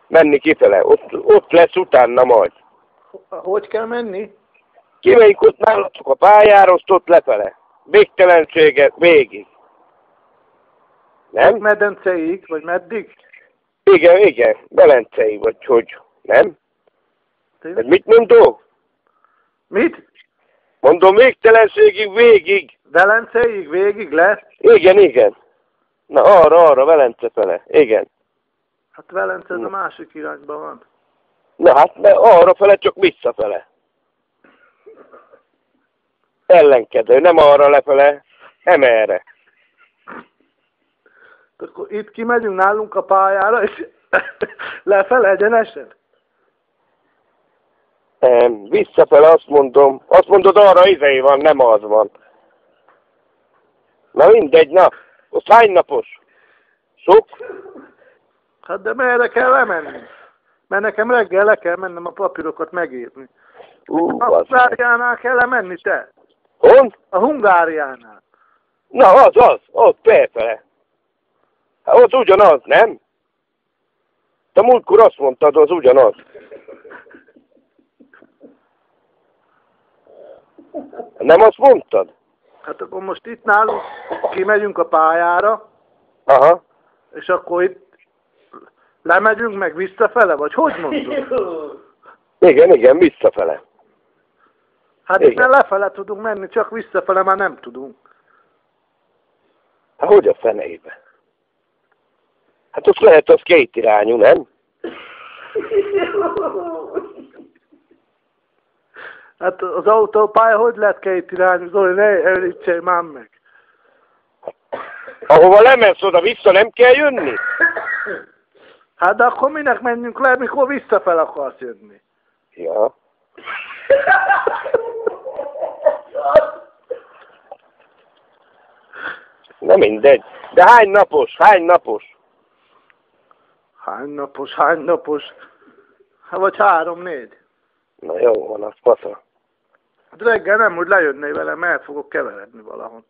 Menni kifele. Ott lesz utána majd. Hogy kell menni? Kimegyünk ott nálatok a pályára, azt ott lefele. Végtelenséget végig. Nem? Medenceig, vagy meddig? Igen. Belencei, vagy hogy. Nem? Tényleg? Mit mondok? Mit? Mondom, végtelenségig végig. Velencéig végig lesz? Igen. Na arra, Velence fele. Igen. Hát Velence ez a másik irányban van. Na hát, arra fele, csak visszafele. Ellenkedő, nem arra lefele, nem erre. Akkor itt kimegyünk nálunk a pályára, és lefele egyenesen? Visszafele azt mondom. Azt mondod, arra izé van, nem az van. Na mindegy, na. Azt hány napos? Sok? Hát de merre kell lemenni? Mert nekem reggel le kell mennem a papírokat megírni. A Hungáriánál kell lemenni te? Hon? A Hungáriánál. Na az, ott felfele. Hát ott ugyanaz, nem? Te múltkor azt mondtad, az ugyanaz. Nem azt mondtad? Hát akkor most itt nálunk kimegyünk a pályára, Aha. és akkor itt lemegyünk meg visszafele, vagy hogy mondod? Igen, visszafele. Hát itt lefele tudunk menni, csak visszafele már nem tudunk. Hát hogy a feneibe? Hát ott lehet az két irányú, nem? Hát az autópálya hogy lehet két irányú? Zoli, ne elítsél már meg. Ahova lemensz oda vissza, nem kell jönni? Hát de akkor minek menjünk le, mikor visszafel akarsz jönni? Ja. Na mindegy. De hány napos? Hány napos? Hát vagy 3-4. Na jó van, az fasza. Hát reggel nem, hogy lejönnél velem, el fogok keveredni valahol.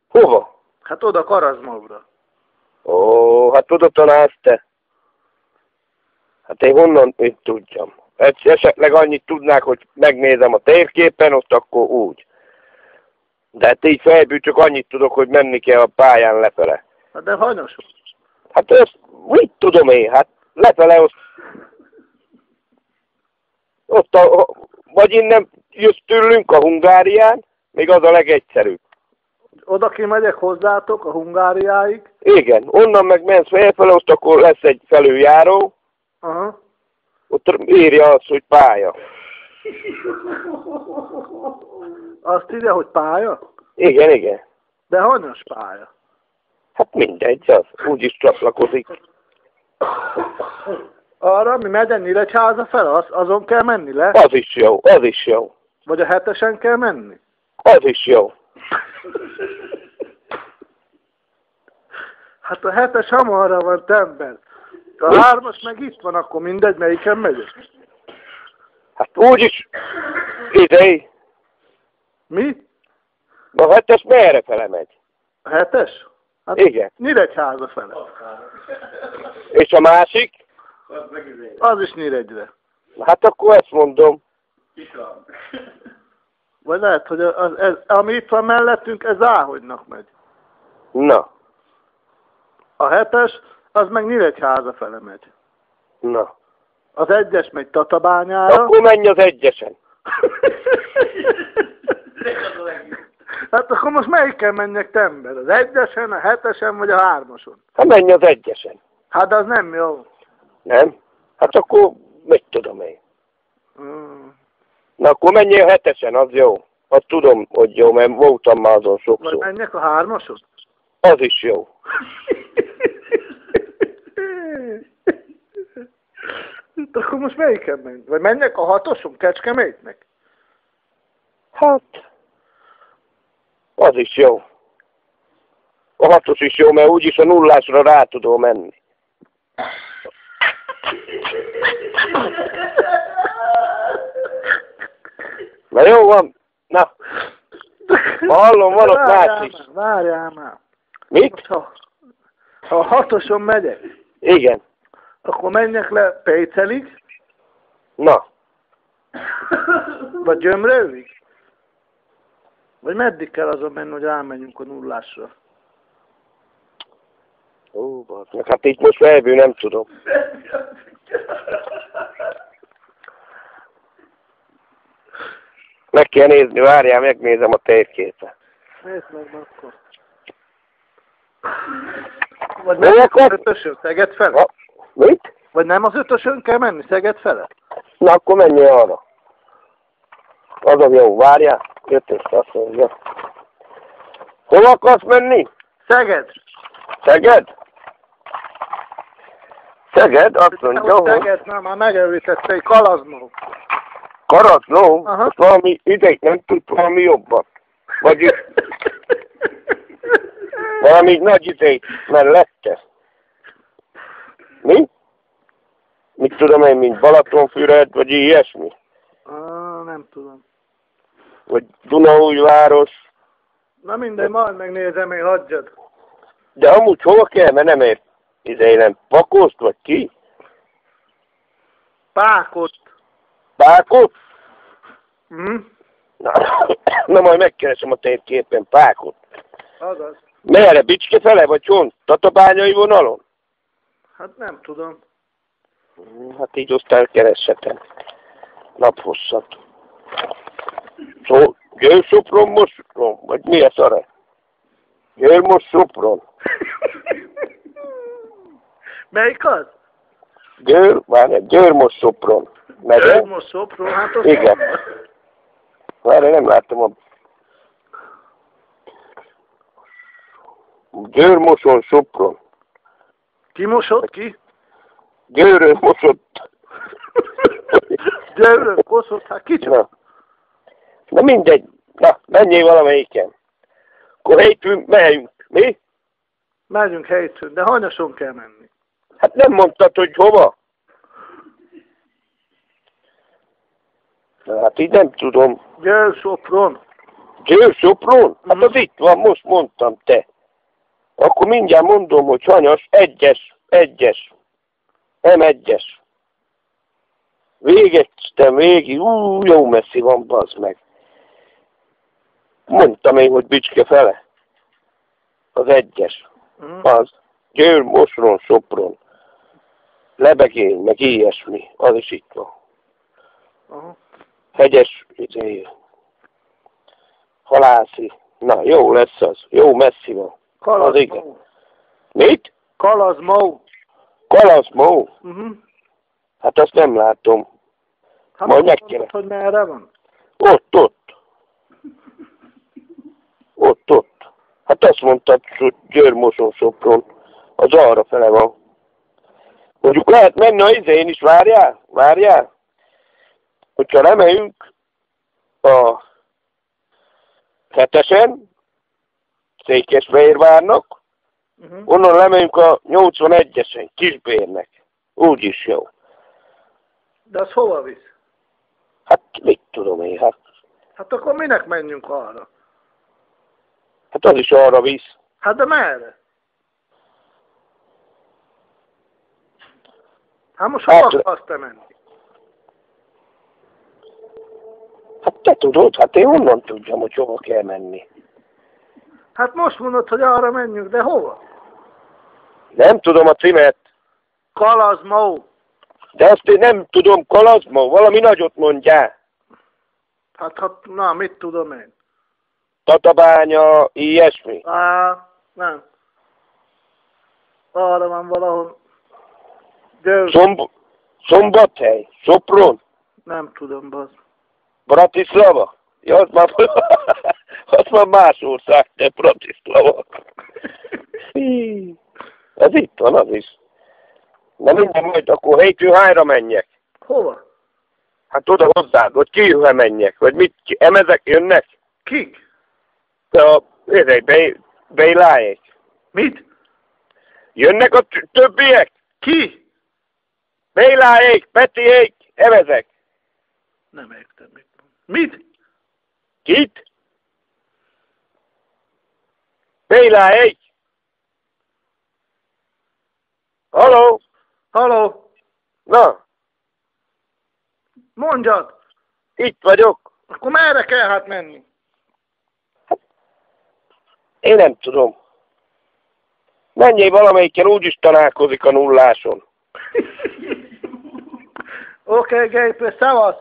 Hova? Hát oda Karazmovra. Ó, hát tudod találsz te. Hát én honnan mit tudjam. Esetleg annyit tudnák, hogy megnézem a térképen, ott akkor úgy. De hát így fejből csak annyit tudok, hogy menni kell a pályán lefele. Hát de hanyas? Hát ezt mit tudom én, hát lefele ott vagy innen jössz tőlünk a Hungárián, még az a legegyszerűbb. Oda kimegyek hozzátok a Hungáriáig? Igen, onnan meg mensz felfele, ott akkor lesz egy felüljáró. Aha. Ott írja azt, hogy pálya. Azt írja, hogy pálya? Igen. De hanyas pálya? Hát mindegy, az úgyis csatlakozik. Arra, mi megyen Nyíregyháza fel, azon kell menni le? Az is jó. Vagy a 7-esen kell menni? Az is jó. Hát a 7-es hamarra van, tember. A 3-as meg itt van, akkor mindegy, melyiken megyek. Hát úgyis idei. Mi? A 7-es merre fele megy? A 7-es? Hát igen. Nyíregyháza fele. És a másik? Az is Nyíregyre. Hát akkor ezt mondom. Vagy lehet, hogy ami itt van mellettünk, ez Áhogynak megy. Na. A 7-es, az meg Nyíregyháza fele megy. Na. Az 1-es megy Tatabányára. Akkor menj az 1-esen. Hát akkor most melyiken menjek tember? Az 1-esen, a 7-esen vagy a 3-ason? Hát menj az 1-esen. Hát az nem jó. Nem? Hát akkor mit tudom én. Hmm. Na akkor menjél a 7-esen, az jó. Azt tudom, hogy jó, mert voltam már azon sokszor. Vagy menjek a 3-ason? Az is jó. Akkor most melyiken menj? Vagy menjek a 6-oson Kecskemétnek? Hát, az is jó. A 6-os is jó, mert úgyis a 0-ásra rá tudom menni. Na jó van, na. Hallom, van ott más is. Várjál már. Mit? Ha a 6-oson megyek, Igen. Akkor menjek le Pécelig? Na. Vagy Gyömrőig? Vagy meddig kell azon menni, hogy elmenjünk a nullásra? Ó, bazd, hát itt most felből nem tudom. Meg kell nézni, várjál, megnézem a térképet. Nézd meg akkor. Vagy nem az ötösön, Szeged fele? Mit? Vagy nem az ötösön kell menni, Szeged fele? Na, akkor menjél arra. Az a jó, várjál. Ötös, azt mondja. Hol akarsz menni? Szeged. Szeged? Szeged? Azt mondja, hogy... Szeged, nem, már megerőítette egy Kalazmó. Karatnó? Valami idejét nem tud valami jobban. Vagy valami nagy idejét mellette. Mi? Mit tudom én, mint Balatonfüred, vagy ilyesmi? Nem tudom. Vagy Dunaújváros. Na mindegy, majd megnézem én, hagyjad. De amúgy hova kell, mert nem ért idején, Pakoszt, vagy ki? Pákot. Pákot? Na, na majd megkeresem a térképen Pákot. azaz. Merre? Bicske fele, vagy hon? Tatabányai vonalon? Hát nem tudom. Hát így aztán kereshetem. Naphosszat. Szó, Győr-Sopron, Mos-Sopron, vagy mi ez arra? Győr-Mos-Sopron. Melyik az? Győr-Mos-Sopron. Győr-Mos-Sopron, hát az igen. Várj, nem láttam a... Győr-Moson-Sopron. Ki mosott ki? Győrön mosott. Győrön mosott, hát kicsoda? Na mindegy. Na, menjél valamelyiken. Akkor hétfőn megyünk. Mi? Megyünk hétfőn, de hanyason kell menni. Hát nem mondtad, hogy hova? Na, hát így nem tudom. Győr-Sopron. Győr-Sopron? Hát az itt van, most mondtam te. Akkor mindjárt mondom, hogy hanyas, egyes. M1-es. Végeztem végig, jó messzi van, bazd meg. Mondtam én, hogy Bicske fele. Az egyes. Az. Győr, Mosron, Sopron. Lebegény, meg ilyesmi. Az is itt van. Hegyes, halászi. Na, jó lesz az. Jó messzi van. Az igen. Mit? Kalazmó. Kalazmó? Hát azt nem látom. Hát majd megkérem. Hogy merre van? Ott. Hát azt mondtad, hogy Győr-Moson-Sopron. Az arra fele van. Mondjuk lehet menni a izén is, várjál. Hogyha lemegyünk a 7-esen, Székesfehérvárnak, onnan lemegyünk a 81-esen, Kisbérnek. Úgy is jó. De az hova visz? Hát mit tudom én, hát. Hát akkor minek menjünk arra? Hát az is arra visz. Hát de merre? Hát most hova akarsz te menni? Hát te tudod, hát én honnan tudjam, hogy hova kell menni. Hát most mondod, hogy arra menjünk, de hova? Nem tudom a címet. Kalazmó. De azt én nem tudom, Kalazmó, valami nagyot mondjál. Hát, na, mit tudom én? Tatabánya, ilyesmi. Nem. Arra van valahol. Szombathely, Sopron. Nem tudom, bazd. Bratislava? Ja, az már más ország, de Bratislava. Ez itt van, az is. Na minden, majd akkor hétfőn hányra menjek? Hova? Hát oda hozzád, hogy kijöve menjek, vagy mit, emezek jönnek? Kik? A Bejláék. Mit? Jönnek a többiek? Ki? Bejláék, Petiék, emezek. Nem értem, mit mond. Mit? Kit? Bejláék. Halló? Haló? Na, Mondjad! itt vagyok. Akkor merre kell hát menni? Én nem tudom. Menjél valamelyikkel, úgyis találkozik a nulláson. Oké, Gépre, szevasz!